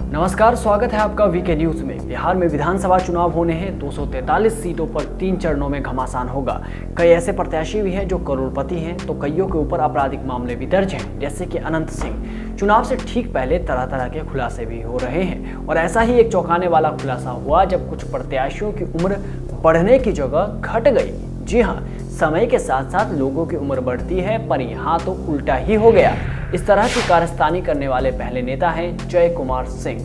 नमस्कार, स्वागत है आपका वीके न्यूज में। बिहार में विधानसभा चुनाव होने हैं। 243 सीटों पर 3 चरणों में घमासान होगा। कई ऐसे प्रत्याशी भी हैं जो करोड़पति हैं, तो कईयों के ऊपर आपराधिक मामले भी दर्ज हैं, जैसे कि अनंत सिंह। चुनाव से ठीक पहले तरह तरह के खुलासे भी हो रहे हैं और ऐसा ही एक चौंकाने वाला खुलासा हुआ जब कुछ प्रत्याशियों की उम्र बढ़ने की जगह घट गई। जी हाँ, समय के साथ साथ लोगों की उम्र बढ़ती है, पर यहाँ तो उल्टा ही हो गया। इस तरह की कारस्तानी करने वाले पहले नेता हैं जय कुमार सिंह।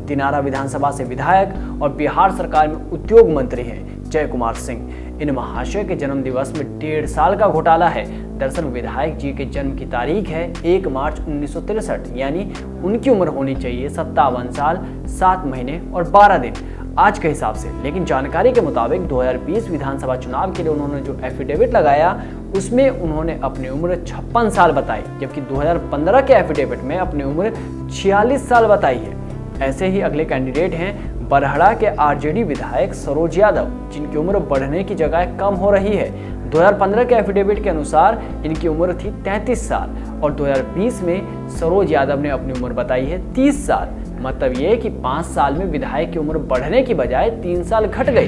दिनारा विधानसभा से विधायक और बिहार सरकार में उद्योग मंत्री हैं जय कुमार सिंह। इन महाशय के जन्म दिवस में 1.5 साल का घोटाला है। दरअसल विधायक जी के जन्म की तारीख है 1 मार्च 1963, यानी उनकी उम्र होनी चाहिए 57 साल 7 महीने और 12 दिन आज के हिसाब से। लेकिन जानकारी के मुताबिक 2020 विधानसभा चुनाव के लिए उन्होंने जो एफिडेविट लगाया उसमें उन्होंने अपनी उम्र 56 साल बताई, जबकि 2015 के एफिडेविट में अपनी उम्र 46 साल बताई है। ऐसे ही अगले कैंडिडेट हैं बरहड़ा के आरजेडी विधायक सरोज यादव, जिनकी उम्र बढ़ने की जगह कम हो रही है। 2015 के एफिडेविट के अनुसार इनकी उम्र थी 33 साल और 2020 में सरोज यादव ने अपनी उम्र बताई है 30 साल। मतलब ये कि 5 साल में विधायक की उम्र बढ़ने की बजाय 3 साल घट गई।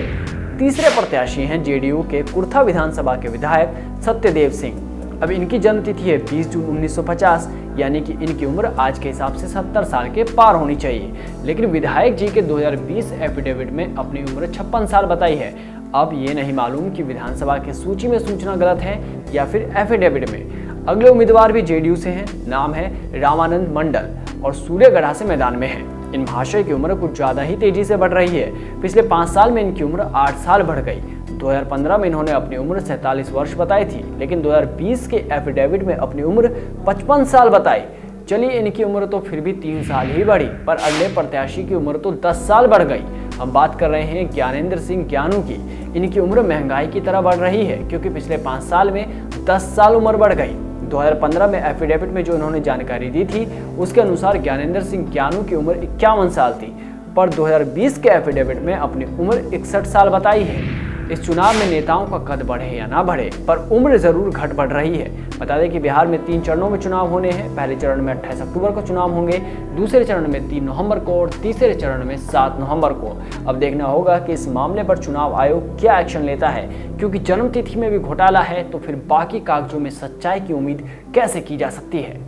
तीसरे प्रत्याशी हैं जेडीयू के कुर्था विधानसभा के विधायक सत्यदेव सिंह। अब इनकी जन्मतिथि है 20 जून 1950, यानी कि इनकी उम्र आज के हिसाब से 70 साल के पार होनी चाहिए। लेकिन विधायक जी के 2020 एफिडेविट में अपनी उम्र 56 साल बताई है। अब ये नहीं मालूम कि विधानसभा की सूची में सूचना गलत है या फिर एफिडेविट में। अगले उम्मीदवार भी जेडीयू से हैं। नाम है रामानंद मंडल और सूर्यगढ़ा से मैदान में है। इन महाशय की उम्र कुछ ज्यादा ही तेजी से बढ़ रही है। पिछले 5 साल में इनकी उम्र 8 साल बढ़ गई। 2015 में इन्होंने अपनी उम्र 47 वर्ष बताई थी, लेकिन 2020 के एफिडेविट में अपनी उम्र 55 साल बताई। चलिए, इनकी उम्र तो फिर भी 3 साल ही बढ़ी, पर अगले प्रत्याशी की उम्र तो 10 साल बढ़ गई। हम बात कर रहे हैं ज्ञानेंद्र सिंह ज्ञानू की। इनकी उम्र महंगाई की तरह बढ़ रही है, क्योंकि पिछले 5 साल में 10 साल उम्र बढ़ गई। 2015 में एफिडेविट में जो इन्होंने जानकारी दी थी उसके अनुसार ज्ञानेंद्र सिंह ज्ञानू की उम्र 51 साल थी, पर 2020 के एफिडेविट में अपनी उम्र 61 साल बताई है। इस चुनाव में नेताओं का कद बढ़े या ना बढ़े, पर उम्र जरूर घट बढ़ रही है। बता दें कि बिहार में 3 चरणों में चुनाव होने हैं। पहले चरण में 28 अक्टूबर को चुनाव होंगे, दूसरे चरण में 3 नवंबर को और तीसरे चरण में 7 नवंबर को। अब देखना होगा कि इस मामले पर चुनाव आयोग क्या एक्शन लेता है, क्योंकि जन्मतिथि में भी घोटाला है, तो फिर बाकी कागजों में सच्चाई की उम्मीद कैसे की जा सकती है।